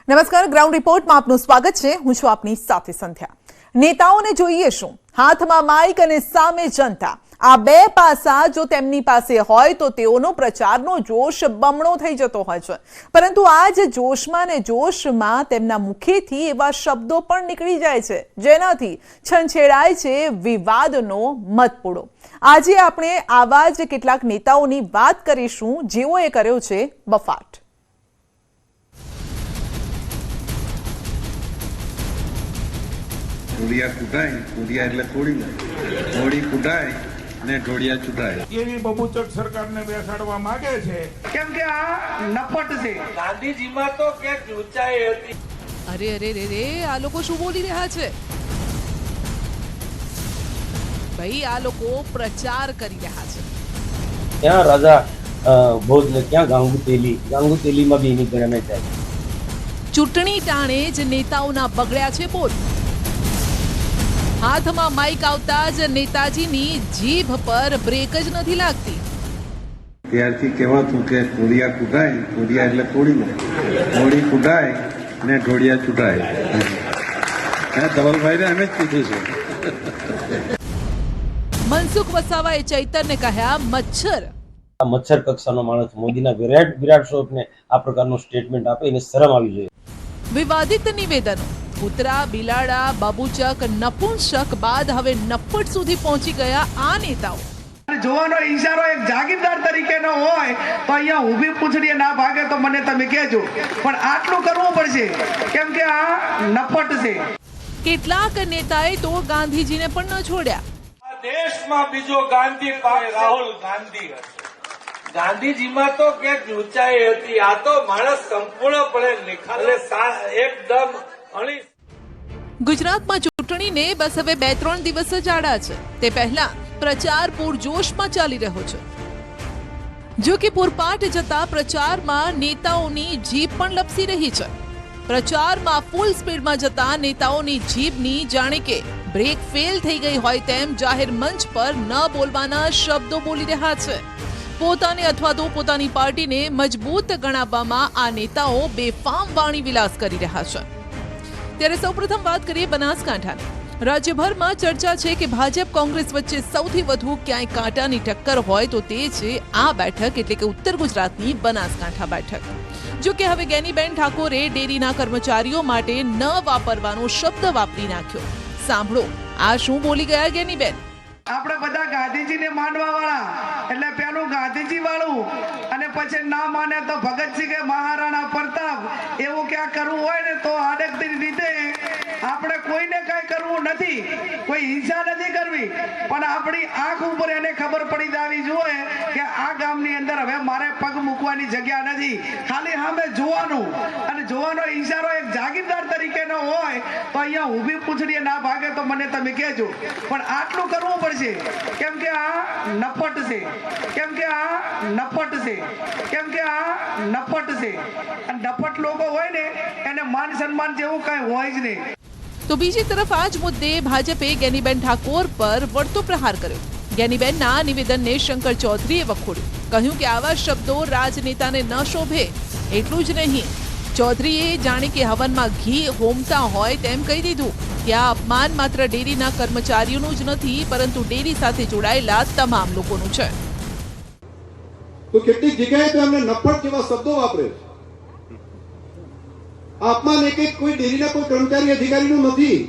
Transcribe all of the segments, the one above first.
નમસ્કાર, ગ્રાઉન્ડ રિપોર્ટમાં આપનું સ્વાગત છે. હું છું આપની સાથે સંધ્યા. નેતાઓને જોઈએ શું? હાથમાં માઇક અને સામે જનતા. આ બે પાસા જો તેમની પાસે હોય તો તેઓનો પ્રચારનો જોશ બમણો થઈ જતો હોય છે. પરંતુ આ જ જોશમાં ને જોશમાં તેમના મુખેથી એવા શબ્દો પણ નીકળી જાય છે જેનાથી છંછેડાય છે વિવાદનો મતપૂડો. આજે આપણે આવા જ કેટલાક નેતાઓની વાત કરીશું જેઓએ કર્યો છે બફાટ. ઢોળિયા કૂટાય, ઢોળિયા એટલે થોડી થોડી કૂટાય ને ઢોળિયા ચૂંટાય. એવી બબુચક સરકારને બેસાડવા માંગે છે કેમ કે આ નપટ છે. ગાંધીજીમાં તો ક્યાંક ઊંચાઈ હતી. અરે અરે રે રે, આ લોકો શું બોલી રહ્યા છે? ભાઈ, આ લોકો પ્રચાર કરી રહ્યા છે. ક્યાં રાજા ભોજ ને ક્યાં ગાંગુતેલીમાં બી એની ગણના થાય. ચૂંટણી ટાણે જ નેતાઓના બગડ્યા છે બોલ. હાથમાં માઇક આવતા જ નેતાજીની જીભ પર બ્રેક જ નથી લાગતી. ત્યારથી કહેવાતું કે ઢોળિયા કૂટાય, ઢોળિયા એટલે થોડી થોડી કૂટાય ને ઢોળિયા ચૂંટાય. ધવલભાઈને એમ જ કીધું છે. મનસુખ વસાવાએ ચૈતરને કહ્યા મચ્છર. આ મચ્છર કક્ષાનો માણસ મોદીના વિરાટ સ્વરૂપને આ પ્રકારનું સ્ટેટમેન્ટ આપે એને શરમ આવી જોઈએ. વિવાદિત નિવેદનો, કૂતરા, બિલાડા, બાબુચક, નપુંસક બાદ હવે નફ્ફટ સુધી પહોંચી ગયા આ નેતાઓ. જોવાનો ઈશારો એક જાગીરદાર તરીકેનો હોય તો અહીંયા ઊભી પૂંછડીએ ના ભાગે તો મને તમે કહેજો, પણ આટલું કરવું પડશે કેમ કે આ નફ્ફટ છે. કેટલાક નેતાએ તો ગાંધીજીને પણ ન છોડ્યા. આ દેશમાં બીજો ગાંધી રાહુલ ગાંધી હતો. ગાંધીજીમાં તો ક્યાંક ઊંચાઈ હતી. આ તો માણસ સંપૂર્ણપણે નિખાર એકદમ અણી. ગુજરાતમાં ચૂંટણીને બસ હવે 2-3 દિવસ જ આડા છે. તે પહેલા પ્રચાર પૂરજોશમાં ચાલી રહ્યો છે. જો કે પૂરપાટ જતા પ્રચારમાં નેતાઓની જીભ પણ લપસી રહી છે. પ્રચારમાં ફૂલ સ્પીડમાં જતા નેતાઓની જીભની જાણે કે બ્રેક ફેલ થઈ ગઈ હોય તેમ જાહેર મંચ પર ન બોલવાના શબ્દો બોલી રહ્યા છે. પોતાને અથવા તો પોતાની પાર્ટીને મજબૂત ગણાવવામાં આ નેતાઓ બેફામ વાણી વિલાસ કરી રહ્યા છે. ત્યારે સૌપ્રથમ વાત કરીએ બનાસકાંઠાની. રાજ્યભરમાં ચર્ચા છે કે ભાજપ કોંગ્રેસ વચ્ચે સૌથી વધુ ક્યાંય કાંટાની ટક્કર હોય તો તે છે આ બેઠક, એટલે કે ઉત્તર ગુજરાતની બનાસકાંઠા બેઠક. જો કે હવે ગેનીબેન ઠાકોરે ડેરીના કર્મચારીઓ માટે ન વાપરવાનો શબ્દ વાપરી નાખ્યો. સાંભળો, આ શું બોલી ગયા ગેનીબેન. આપણે બધા ગાંધીજીને માનવા વાળા એટલે પેલું ગાંધીજી વાળું, અને પછી ના માને તો ભગતસિંહ કે મહારાણા પ્રતાપ એવું ક્યાં કરવું હોય ને તો આડકતી રીતે આપણે કોઈને કઈ કરવું નથી, કોઈ હિંસા નથી કરવી, પણ આપણી આંખ ઉપર એને ખબર પડી જવી જોઈએ કે આ ગામની અંદર હવે મારે પગ મૂકવાની જગ્યા નથી. ખાલી સામે જોવાનું, અને જોવાનો ઈશારો એક જાગીરદાર તરીકેનો હોય તો અહીંયા ઊભી પૂંછડીએ ના ભાગે તો મને તમે કહેજો, પણ આટલું કરવું પડશે કેમ કે આ નફ્ફટ છે. કેમ કે આ નફ્ફટ છે. કેમ કે આ નફ્ફટ છે. અને નફ્ફટ લોકો હોય ને એને માન સન્માન જેવું કઈ હોય જ નહીં. તો બીજી તરફ આ જ મુદ્દે ભાજપે ગેનીબેન ઠાકોર પર વળતો પ્રહાર કર્યો. ગેનીબેનના નિવેદનને શંકર ચૌધરીએ વખોડ્યું. કહ્યું કે આવા શબ્દો રાજનેતાને ન શોભે. એટલું જ નહીં, ચૌધરીએ જાણે કે હવનમાં ઘી હોમતા હોય તેમ કહી દીધું કે આ અપમાન માત્ર ડેરીના કર્મચારીઓનું જ નથી, પરંતુ ડેરી સાથે જોડાયેલા તમામ લોકોનું છે. તો કેટલીક જગ્યાએ તો એમને નફ્ફટ જેવા શબ્દો વાપરે. અપમાન એક કોઈ ડેરીના કોઈ કર્મચારી અધિકારીનું નથી,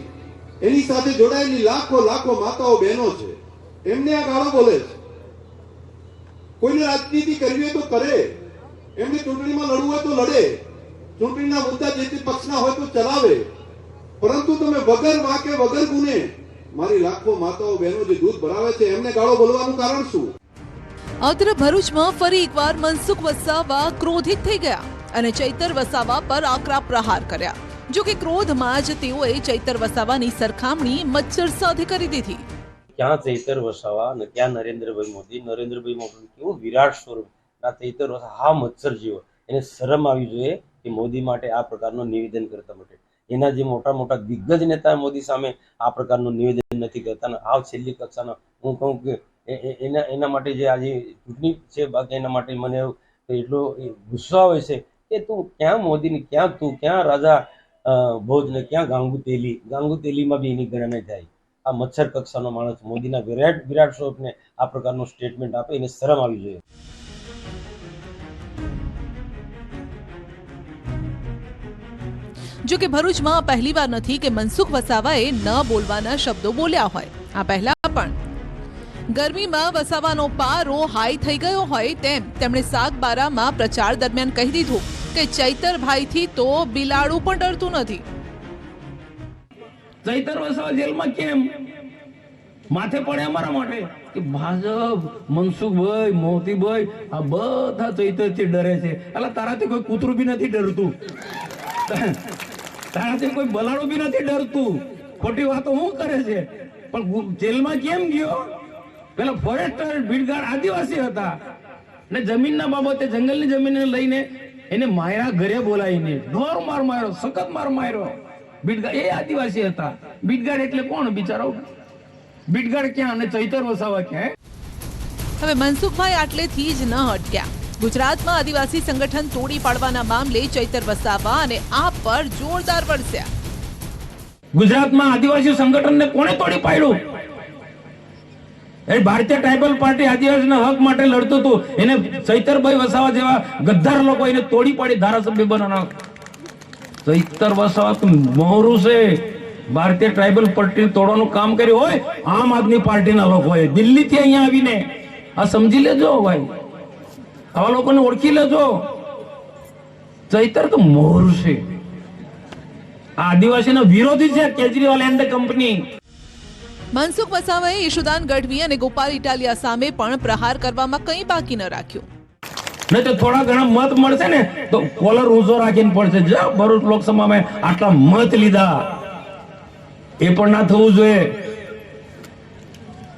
એની સાથે જોડાયેલી લાખો માતાઓ બહેનો છે, એમને આ ગાળો બોલે છે. કોઈને રાજનીતિ કરવી હોય તો કરે, એમને ચૂંટણીમાં લડવું હોય તો લડે, ચૂંટણીના મુદ્દા જે તે પક્ષના હોય તો ચલાવે, પરંતુ તમે વગર વાંકે વગર ગુને મારી લાખો માતાઓ બહેનો જે દૂધ ભરાવે છે એમને ગાળો બોલવાનું કારણ શું? અત્ર ભરૂચમાં ફરી એકવાર મનસુખ વસાવા ક્રોધિત થઈ ગયા અને ચૈતર વસાવા પર આકરા પ્રહાર કર્યા. જો કે ક્રોધમાં જ તેઓએ ચૈતર વસાવાની સરખામણી મચ્છર સાથે કરી દીધી. ક્યાં ચૈતર વસાવા અને ક્યાં નરેન્દ્રભાઈ મોદી. નરેન્દ્રભાઈ મોદી કેવું વિરાટ સ્વરૂપ, આ ચૈતર વસાવા હા મચ્છર જેવો. એને શરમ આવી જોઈએ કે મોદી માટે આ પ્રકારનું નિવેદન કરતા માટે. એના જે મોટા દિગ્ગજ નેતા મોદી સામે આ પ્રકારનું નિવેદન નથી કરતા. આ છેલ્લી કક્ષાના હું કહું કે એના માટે જે આજે ચૂંટણી છે, બાકી એના માટે મને એટલો ગુસ્સો આવે છે કે તું ક્યાં મોદી ને ક્યાં તું ક્યાં રાજા ભોજ ને ક્યાં ગાંગુતેલીમાં બી એની ગણના થાય. આ મચ્છર કક્ષાનો માણસ મોદીના વિરાટ સ્વરૂપને આ પ્રકારનું સ્ટેટમેન્ટ આપે, એને શરમ આવી જોઈએ. જો કે ભરૂચમાં પહેલીવાર નથી કે મનસુખ વસાવાએ ન બોલવાના શબ્દો બોલ્યા હોય. આ પહેલા પણ ગરમીમાં વસાવાનો પારો હાઈ થઈ ગયો હોય તેમ તેમણે સાગબારામાં પ્રચાર દરમિયાન કહી દીધું કે ચૈતરભાઈથી તો બિલાડું પણ ડરતું નથી. ચૈતર વસાવા જેલમાં કેમ માથે પડે અમારા માટે કે ભાજપ, મનસુખભાઈ, મોતીભાઈ આ બધા ચૈતરથી ડરે છે. એટલે તારાથી કોઈ કૂતરું બી નથી ડરતું, તારાથી કોઈ બલાડું બી નથી ડરતું. ખોટી વાતો શું કરે છે? પણ જેલમાં કેમ ગયો? પેલા ફોરેસ્ટર ભીડગાડ આદિવાસી હતા ને જમીનના બાબતે જંગલની જમીનને લઈને એને માર્યા, ઘરે બોલાવીને ઢોર માર માર્યો, સખત માર માર્યો. ભીડગાડ એ આદિવાસી હતા. ભીડગાડ એટલે કોણ બિચારો? ભીડગાડ ક્યાં અને ચૈતર વસાવા ક્યાં? હવે મનસુખભાઈ આટલેથી જ ન અટક્યા. ગુજરાતમાં આદિવાસી સંગઠન તોડી પાડવાના મામલે ચૈતર વસાવા અને આપ પર જોરદાર વરસ્યા. ગુજરાતમાં આદિવાસી સંગઠનને કોણે તોડી પાડ્યું? એ ભારતીય ટ્રાઇબલ પાર્ટી આદિવાસીના હક માટે લડતું હતું. એને ચૈતરભાઈ વસાવા જેવા ગદ્દાર લોકો એને તોડી પાડી ધારાસભ્ય બનાવના. ચૈતર વસાવા તો મોહરું છે. ભારતીય ટ્રાઇબલ પાર્ટી તોડવાનું કામ કર્યું હોય આમ આદમી પાર્ટીના લોકોએ દિલ્હીથી અહીંયા આવીને. આ સમજી લેજો ભાઈ, આવા લોકોને ઓળખી લેજો. ચૈતર તો મોહરું છે. આ આદિવાસીનો વિરોધી છે કેજરીવાલ એન્ડ કંપની. મનસુખ વસાવાએ ઈશુદાન ગઢવી અને ગોપાલ ઇટાલિયા સામે પણ પ્રહાર કરવામાં કંઈ બાકી ન રાખ્યું. નહીં તો થોડા ઘણા મત મળશે ને તો કોલર ઊંચો રાખીને પડશે. જો ભરૂચ લોકસભામાં આટલા મત લીધા, એ પણ ના થવું જોઈએ.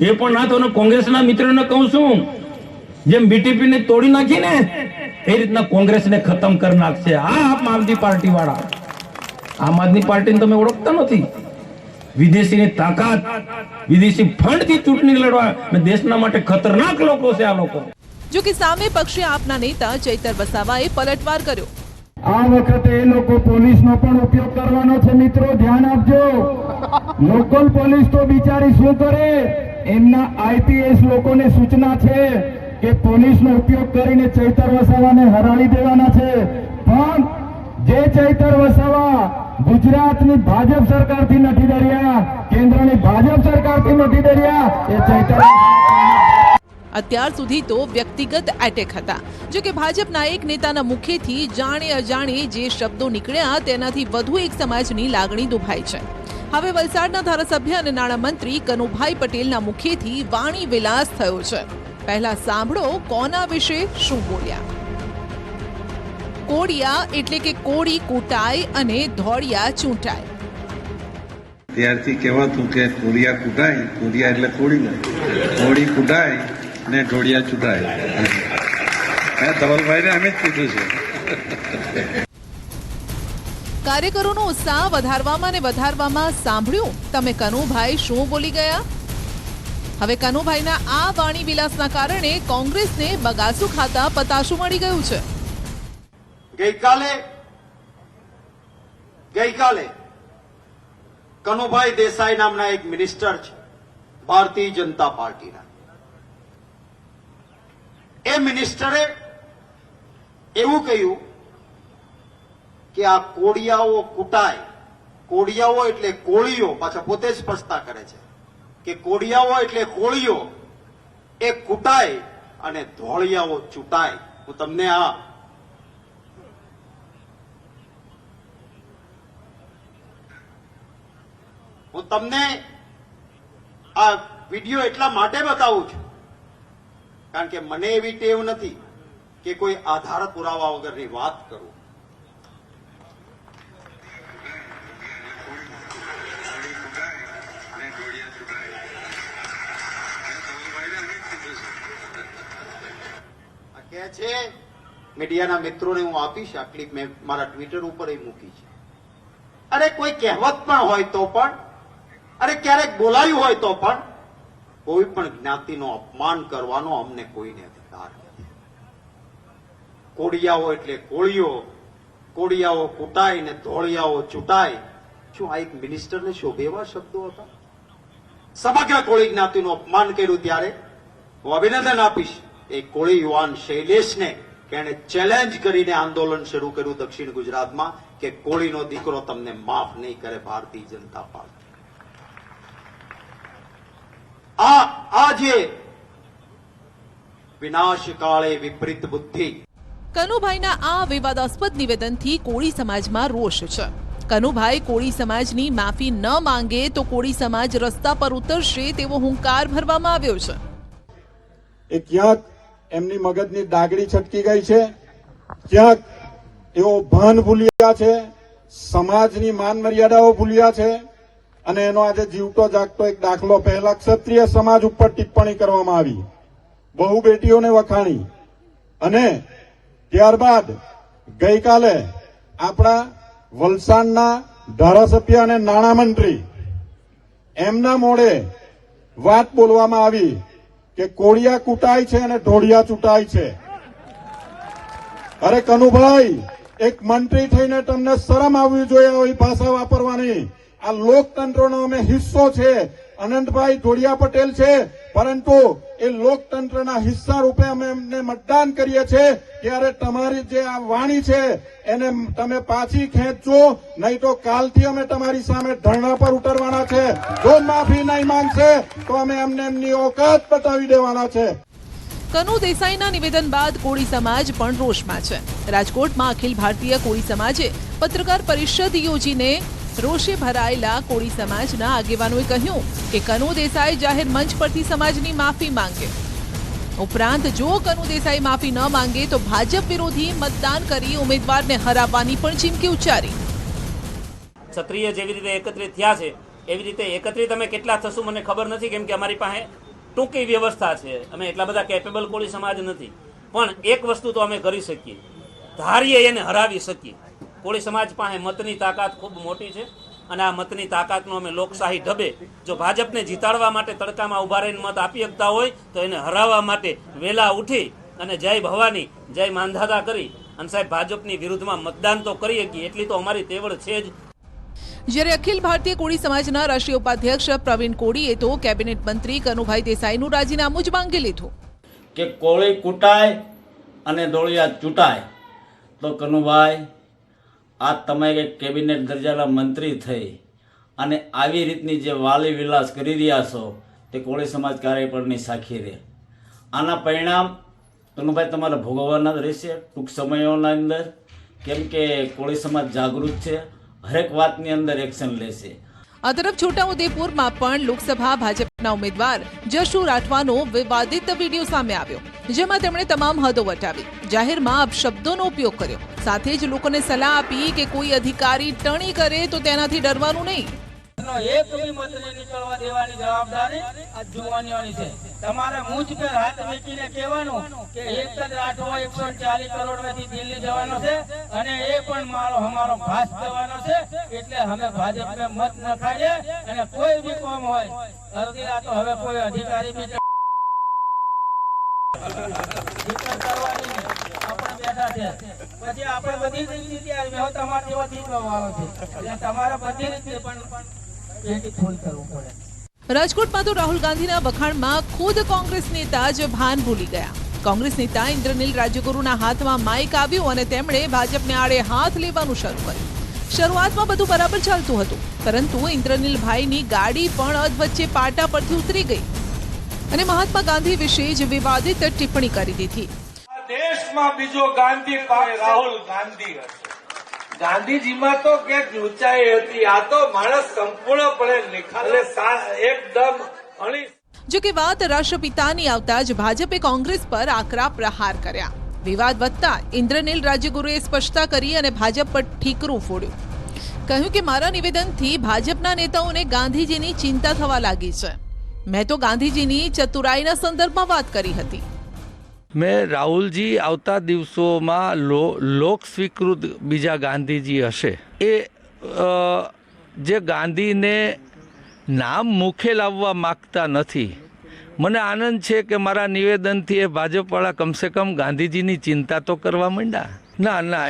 એ પણ ના થવું. કોંગ્રેસના મિત્રોને કહું છું, જેમ બીટીપી ને તોડી નાખી ને એ રીતના કોંગ્રેસને ખતમ કરી નાખશે આ આમ આદમી પાર્ટી વાળા. આમ આદમી પાર્ટીને તમે ઓળખતા નથી. વિદેશીની તાકાત, વિદેશી ફંડથી ચૂંટણી લડવા દેશના માટે ખતરનાક લોકો છે આ લોકો. જો કે સામે પક્ષે આપના નેતા ચૈતર વસાવાએ પલટવાર કર્યો. આ વખતે એ લોકો પોલીસનો પણ ઉપયોગ કરવાનો છે. મિત્રો ધ્યાન આપજો. લોકલ પોલીસ તો બિચારી શું કરે? એમના આઈપીએસ લોકોને સૂચના છે કે પોલીસનો ઉપયોગ કરીને ચૈતર વસાવાને હરાવી દેવાના છે. પણ જે ચૈતર વસાવા ગુજરાતની ભાજપ સરકારથી નથી ડર્યા, કેન્દ્રની ભાજપ સરકારથી નથી ડર્યા, એ ચૈતર અત્યાર સુધી તો વ્યક્તિગત એટેક હતા. જો કે ભાજપના એક નેતાના મુખેથી જાણે અજાણે જે શબ્દો નીકળ્યા તેનાથી વધુ એક સમાજની લાગણી દુભાઈ છે. હવે વલસાડના ધારાસભ્ય અને નાણામંત્રી કનુભાઈ પટેલના મુખેથી વાણી વિલાસ થયો છે. પહેલા સાંભળો કોના વિશે શું બોલ્યા. કોડિયા એટલે કે કોડી કૂટાય અને ધોળિયા ચૂંટાય. ત્યારથી કહેવાતું કે કોડિયા કૂટાય, કોડિયા એટલે કોડી ને, કોડી કૂટાય ને ઢોળિયા ચૂંટાય. ધવલભાઈને અમે જ કીધું છે. કાર્યકરોનો ઉત્સાહ વધારવામાં ને વધારવામાં સાંભળ્યું તમે કનુભાઈ શું બોલી ગયા. હવે કનુભાઈના આ વાણી વિલાસના કારણે કોંગ્રેસને બગાસું ખાતા પતાશું મળી ગયું છે. ગઈકાલે કનુભાઈ દેસાઈ નામના એક મિનિસ્ટર છે ભારતીય જનતા પાર્ટીના. એ મિનિસ્ટરે એવું કહ્યું કે આ કોડિયાઓ કૂટાય. કોડિયાઓ એટલે કોળીઓ, પાછા પોતે જ સ્પષ્ટતા કરે છે કે કોડિયાઓ એટલે કોળીઓ, એ કૂટાય અને ધોળિયાઓ ચૂંટાય. હું તમને આ વિડીયો એટલા માટે બતાવું છું કારણ કે મને એવી ટેવ નથી કે કોઈ આધાર પુરાવા વગરની વાત કરું. કે છે મીડિયાના મિત્રોને હું આપીશ આ ક્લિપ, મેં મારા ટ્વિટર ઉપર મૂકી છે. અરે કોઈ કહેવત પણ હોય તો પણ, અરે ક્યારેક બોલાયું હોય તો પણ કોઈ પણ જ્ઞાતિનો અપમાન કરવાનો અમને કોઈને અધિકાર નથી. કોડિયાઓ એટલે કોળીઓ કોડિયાઓ કૂટાય ને ધોળિયાઓ ચૂંટાય, શું આ એક મિનિસ્ટરને શોભે એવા શબ્દો હતા? સમગ્ર કોળી જ્ઞાતિનું અપમાન કર્યું ત્યારે હું અભિનંદન આપીશ એ કોળી યુવાન શૈલેષને કે એને ચેલેન્જ કરીને આંદોલન શરૂ કર્યું દક્ષિણ ગુજરાતમાં કે કોળીનો દીકરો તમને માફ નહીં કરે ભારતીય જનતા પાર્ટી. આ જે વિનાશ કાળે વિપરીત બુદ્ધિ. કનુભાઈના આ વિવાદાસ્પદ નિવેદનથી કોળી સમાજમાં રોષ છે. કનુભાઈ કોળી સમાજની માફી ન માંગે તો કોળી સમાજ રસ્તા પર ઉતરશે તેવો હુંકાર ભરવામાં આવ્યો છે. એ ક્યાંક એમની મગજની ડાગડી છટકી ગઈ છે, ક્યાંક એઓ ભાન ભૂલ્યા છે, સમાજની માન મર્યાદાઓ ભૂલ્યા છે અને એનો આજે જીવતો જાગતો એક દાખલો પહેલા ક્ષત્રિય સમાજ ઉપર ટિપ્પણી કરવામાં આવી, બહુ બેટીઓને વખાણી અને ત્યારબાદ ગઈકાલે આપણા વલસાડના ધારાસભ્ય અને નાણામંત્રી એમના મોડે વાત બોલવામાં આવી કે કોળિયા કૂટાય છે અને ઢોળિયા ચૂંટાય છે. અરે કનુભાઈ, એક મંત્રી થઈને તમને શરમ આવવી જોઈએ આવી ભાષા વાપરવાની. આ લોકતંત્રનો અમે હિસ્સો છે. અનંતભાઈ ઢોળિયા પટેલ છે, પરંતુ એ લોકતંત્રના હિસ્સા રૂપે અમે એમને મતદાન કરીએ છીએ. ત્યારે તમારી જે આ વાણી છે એને તમે પાછી ખેંચજો, નહીં તો કાલથી અમે તમારી સામે ધરણા પર ઉતરવાના છે. જો માફી નહીં માંગશે તો અમે એમને એમની ઓકાત બતાવી દેવાના છે. કનુ દેસાઈના નિવેદન બાદ કોળી સમાજ પણ રોષમાં છે. રાજકોટમાં અખિલ ભારતીય કોળી સમાજે પત્રકાર પરિષદ યોજીને રોષે ભરાયેલા કોળી સમાજના આગેવાનોએ કહ્યું કે કનુ દેસાઈ જાહેર મંચ પરથી સમાજની માફી માંગે. ઉપરાંત જો કનુ દેસાઈ માફી ન માંગે તો ભાજપ વિરોધી મતદાન કરી ઉમેદવારને હરાવવાની પણ ચીમકી ઉચ્ચારી. ક્ષત્રિય જેવી રીતે એકત્રિત થયા છે એવી રીતે એકત્રિત અમે કેટલા થશું મને ખબર નથી, કેમ કે અમારી પાસે ટૂંકી વ્યવસ્થા છે. અમે એટલા બધા કેપેબલ કોળી સમાજ નથી, પણ એક વસ્તુ તો અમે કરી શકીએ, ધારીએ એને હરાવી શકીએ. કોળી સમાજ પાસે મતની તાકાત ખૂબ મોટી છે અને આ મતની તાકાતનો અમે લોકશાહી ઢબે જો ભાજપને જીતાડવા માટે તડકામાં ઉભા રહીને મત આપી શકતા હોય તો એને હરાવવા માટે વહેલા ઉઠી અને જય ભવાની જય માંધાતા કરી અને સાહેબ ભાજપની વિરુદ્ધમાં મતદાન તો કરી શકીએ એટલી તો અમારી તેવડ છે જ. જ્યારે અખિલ ભારતીય કોળી સમાજના રાષ્ટ્રીય ઉપાધ્યક્ષ પ્રવીણ કોળીએ તો કેબિનેટ મંત્રી કનુભાઈ દેસાઈનું રાજીનામું જ માંગી લીધું કે કોળી કૂટાય અને ડોળિયા ચૂંટાય. તો કનુભાઈ, આ તમે એક કેબિનેટ દરજાના મંત્રી થઈ અને આવી રીતની જે વાલી વિલાસ કરી રહ્યા છો તે કોળી સમાજ ક્યારેય પણ નહીં સાખી રહે. આના પરિણામ કનુભાઈ તમારે ભોગવવાના જ રહેશે ટૂંક સમયોના અંદર, કેમ કે કોળી સમાજ જાગૃત છે, હરેક વાતની અંદર એક્શન લેશે. આ તરફ છોટાઉદેપુરમાં પણ લોકસભા ભાજપના ઉમેદવાર જશુ રાઠવાનો વિવાદિત વિડીયો સામે આવ્યો, જેમાં તેમણે તમામ હદો વટાવી જાહેરમાં અપશબ્દોનો ઉપયોગ કર્યો. સાથે જ લોકોને સલાહ આપી કે કોઈ અધિકારી ટણી કરે તો તેનાથી ડરવાનું નહીં. એક બી મત નહીં નીકળવા દેવાની જવાબદારી આ જુવાનીઓની છે. તમારે મુજ પર હાથ મૂકીને કહેવાનું કે એક જ રાઠવો 140 કરોડ માંથી દિલ્હી જવાનો છે અને એ પણ અમારો ભાસ જવાનો છે, એટલે અમે ભાજપને મત ન ખાઈએ અને કોઈ બી કોમ હોય અડધી રાતો હવે કોઈ અધિકારી બી બેઠા છે. પછી આપણે બધી રીતે તૈયાર તમારા જેવા જીતવાનો છે એટલે તમારે બધી રીતે પણ રાજકોટમાં તો રાહુલ ગાંધીના વખાણમાં ખુદ કોંગ્રેસ નેતા જ ભાન ભૂલી ગયા. કોંગ્રેસ નેતા ઇન્દ્રનીલ રાજ્યગુરુના હાથમાં માઇક આવ્યું અને તેમણે ભાજપને આડે હાથ લેવાનું શરૂ કર્યું. શરૂઆતમાં બધું બરાબર ચાલતું હતું, પરંતુ ઇન્દ્રનીલભાઈની ગાડી પણ અધવચ્ચે પાટા પરથી ઉતરી ગઈ અને મહાત્મા ગાંધી વિશે જ વિવાદિત ટિપ્પણી કરી દીધી. આ દેશમાં બીજો ગાંધી રાહુલ ગાંધી હશે. ગાંધીજીમાં તો ક્યાંક ઊંચાઈ હતી, આ તો માણસ સંપૂર્ણપણે એકદમ અણી. જો કે વાત રાષ્ટ્રપિતાની આવતા જ ભાજપે કોંગ્રેસ પર આકરા પ્રહાર કર્યા. વિવાદ વધતા ઇન્દ્રનીલ રાજ્યગુરુએ સ્પષ્ટતા કરી અને ભાજપ પર ઠીકરું ફોડ્યું. કહ્યું કે મારા નિવેદનથી ભાજપના નેતાઓને ગાંધીજીની ચિંતા થવા લાગી છે. મેં તો ગાંધીજીની ચતુરાઈના સંદર્ભમાં વાત કરી હતી. મેં રાહુલજી આવતા દિવસોમાં લોક સ્વીકૃત બીજા ગાંધીજી હશે, એ જે ગાંધીને નામ મુખે લાવવા માગતા નથી. મને આનંદ છે કે મારા નિવેદનથી એ ભાજપવાળા કમસે કમ ગાંધીજીની ચિંતા તો કરવા માંડ્યા. ના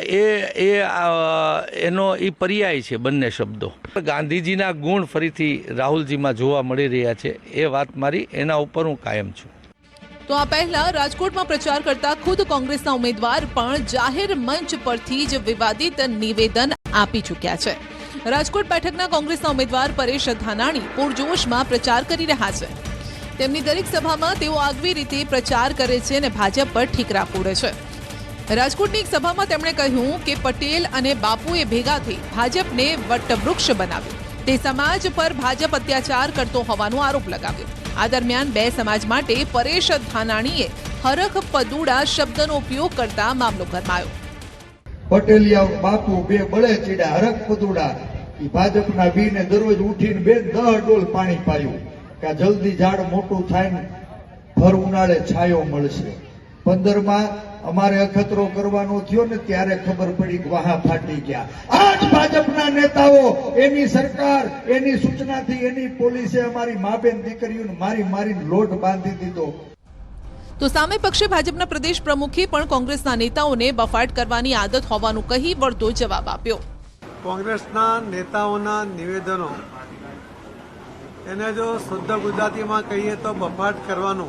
એનો એ પર્યાય છે બંને શબ્દો. ગાંધીજીના ગુણ ફરીથી રાહુલજીમાં જોવા મળી રહ્યા છે, એ વાત મારી એના ઉપર હું કાયમ છું. તો આ પહેલા રાજકોટમાં પ્રચાર કરતા ખુદ કોંગ્રેસના ઉમેદવાર પણ જાહેર મંચ પરથી જ વિવાદિત નિવેદન આપી ચૂક્યા છે. રાજકોટ બેઠકના કોંગ્રેસના ઉમેદવાર પરેશ ધાનાણી પૂરજોશમાં પ્રચાર કરી રહ્યા છે. તેમની દરેક સભામાં તેઓ આગવી રીતે પ્રચાર કરે છે અને ભાજપ પર ઠીકરા ફોડે છે. રાજકોટની એક સભામાં તેમણે કહ્યું કે પટેલ અને બાપુએ ભેગા થઈ ભાજપને વટવૃક્ષ બનાવ્યું. તે સમાજ પર ભાજપ અત્યાચાર કરતો હોવાનો આરોપ લગાવ્યો. આ દરમિયાન બે સમાજ માટે પરેશ ધાનાણીએ હરખ પદુડા શબ્દનો ઉપયોગ કરતા મામલો ગરમાયો. પટેલિયા બાપુ બે બળે ચીડા હરખ પદુડા ઈ ભાજપના બીને દરરોજ ઉઠીને બે 10 ડોલ પાણી પાયું કે જલ્દી ઝાડ મોટું થાય ને ભર ઉનાળે છાયો મળશે. 15માં અમારે અખતરો કરવાનો થયો ને ત્યારે ખબર પડી કે વાહા ફાટી ગયા. આજ ભાજપના નેતાઓ, એની સરકાર, એની સૂચનાથી એની પોલીસે અમારી માબેન દીકરીઓને મારીને લોટ બાંધી દીધો. તો સામે પક્ષે ભાજપના પ્રદેશ પ્રમુખે પણ કોંગ્રેસના નેતાઓને બફાટ કરવાની આદત હોવાનું કહી વળતો જવાબ આપ્યો. કોંગ્રેસના નેતાઓના નિવેદનો એને જો શુદ્ધ ગુજરાતીમાં કહીએ તો બફાટ કરવાનો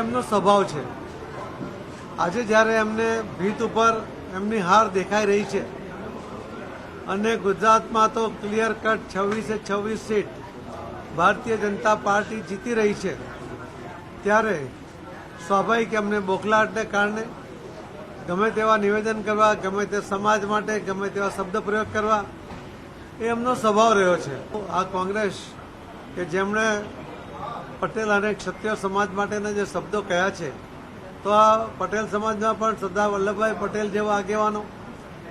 એમનો સ્વભાવ છે. આજે જ્યારે એમને ભીત ઉપર એમની હાર દેખાઈ રહી છે અને ગુજરાતમાં તો clear cut 26 seat Bharatiya Janata party જીતી રહી છે, ત્યારે સ્વાભાવિક એમને બોખલાટને કારણે ગમે તેવા નિવેદન કરવા, ગમે તે સમાજ માટે ગમે તેવા શબ્દ પ્રયોગ કરવા એ એમનો સ્વભાવ રહ્યો છે. આ કોંગ્રેસ કે જેમણે પટેલ અને ક્ષત્રિય સમાજ માટેના જે શબ્દો કહ્યા છે, તો આ પટેલ સમાજમાં પણ સરદાર વલ્લભભાઈ પટેલ જેવા આગેવાનો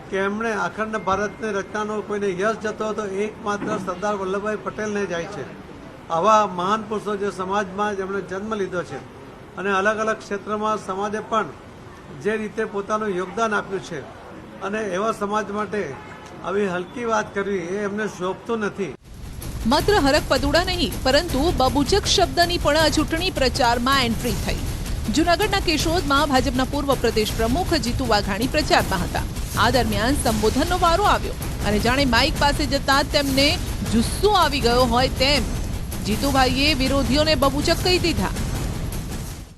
કે એમણે અખંડ ભારતની રચનાનો કોઈને યશ જતો હતો એકમાત્ર સરદાર વલ્લભભાઈ પટેલને જાય છે. આવા મહાન પુરુષો જે સમાજમાં જેમણે જન્મ લીધો છે અને અલગ અલગ ક્ષેત્રમાં સમાજે પણ જે રીતે પોતાનું યોગદાન આપ્યું છે અને એવા સમાજ માટે આવી હલકી વાત કરવી એ એમને શોભતું નથી. માત્ર હરખ પદુડા નહીં પરંતુ બબુચક શબ્દની પણ આ ચૂંટણી પ્રચારમાં એન્ટ્રી થઈ. જૂનાગઢના કેશોદમાં ભાજપના પૂર્વ પ્રદેશ પ્રમુખ જીતુ વાઘાણી પ્રચારમાં હતા. આ દરમિયાન સંબોધનનો વારો આવ્યો અને જાણે માઇક પાસે જતા તેમને જુસ્સો આવી ગયો હોય તેમ જીતુભાઈએ વિરોધીઓને બબુચક કહી દીધા.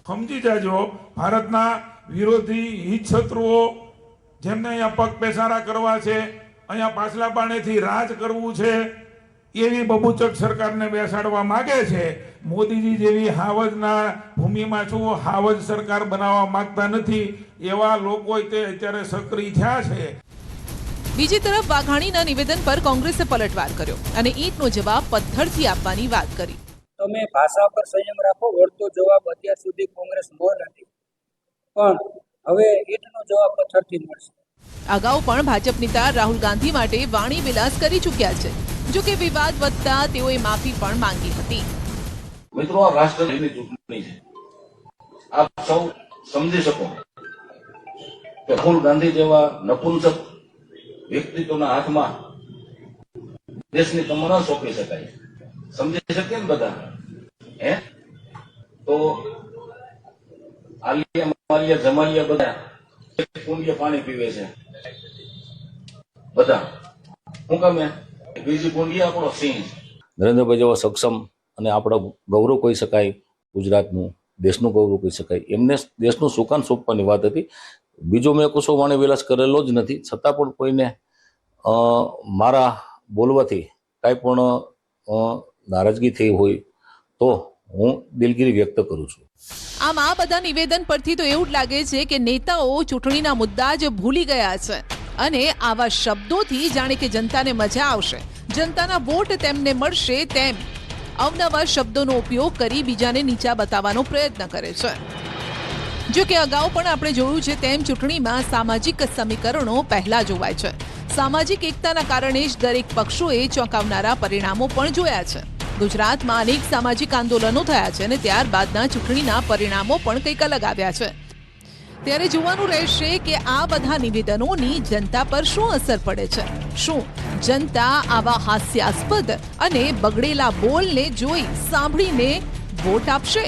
સમજી જાજો, ભારતના વિરોધી હિત શત્રુઓ જેમને અહીંયા પગ પેસારા કરવા છે, અહીંયા પાછલા બાણેથી રાજ કરવું છે, એવી બબુચક સરકારને બેસાડવા માંગે છે. મોદીજી જેવી હાવજના ભૂમિમાં છું હાવજ સરકાર બનાવવા માંગતા નથી, એવા લોકો તે અત્યારે સક્રિય થયા છે. બીજી તરફ વાઘાણીના નિવેદન પર કોંગ્રેસે પલટવાર કર્યો અને ઈંટનો જવાબ પથ્થરથી આપવાની વાત કરી. તમે ભાષા પર સંયમ રાખો. વળતો જવાબ અત્યાર સુધી કોંગ્રેસ મોર નથી, પણ હવે ઈંટનો જવાબ પથ્થરથી મળશે. અગાઉ પણ ભાજપ નેતા રાહુલ ગાંધી માટે વાણી વિલાસ કરી ચૂક્યા છે. જો કે વિવાદ વધતા તેઓએ માફી પણ માંગી હતી. મિત્રો, આ રાષ્ટ્રની ચૂંટણી છે. આપ સૌ સમજી શકો કે રાહુલ ગાંધી જેવા નપુંસક વ્યક્તિત્વના હાથમાં દેશની કમર સોંપી શકાય. સમજી શકીએ ને બધા? તો આલિયા માલિયા જમાલિયા બધા કુંડિયા પાણી પીવે છે બધા. શું કામે? બીજી કુંડિયા આપણો સિંહ. નરેન્દ્રભાઈ જેવા સક્ષમ અને આપણો ગૌરવ કહી શકાય, ગુજરાતનું દેશનું ગૌરવ કહી શકાય, એમને દેશનું સુકાન સોંપવાની વાત હતી. બીજો મેં કશો વાણી વિલાસ કરેલો જ નથી. છતાં પણ કોઈને મારા બોલવાથી કાંઈ પણ નારાજગી થઈ હોય તો હું દિલગીરી વ્યક્ત કરું છું. આમ આ બધા નિવેદન પરથી તો એવું જ લાગે છે કે નેતાઓ ચૂંટણીના મુદ્દા જ ભૂલી ગયા છે અને આવા શબ્દોથી જાણે કે જનતાને મજા આવશે, જનતાના વોટ તેમને મળશે તેમ અવનવા શબ્દોનો ઉપયોગ કરી બીજાને નીચા બતાવવાનો પ્રયત્ન કરે છે. જો કે અગાઉ પણ આપણે જોયું છે તેમ ચૂંટણીમાં સામાજિક સમીકરણો પહેલા જોવાય છે. સામાજિક એકતાના કારણે જ દરેક પક્ષોએ ચોંકાવનારા પરિણામો પણ જોયા છે. ગુજરાતમાં અનેક સામાજિક આંદોલનો થયા છે અને ત્યારબાદના ચૂંટણીના પરિણામો પણ કંઈક અલગ આવ્યા છે. ત્યારે જોવાનું રહેશે કે આ બધા નિવેદનોની જનતા પર શું અસર પડે છે. શું જનતા આવા હાસ્યાસ્પદ અને બગડેલા બોલને જોઈ સાંભળીને વોટ આપશે?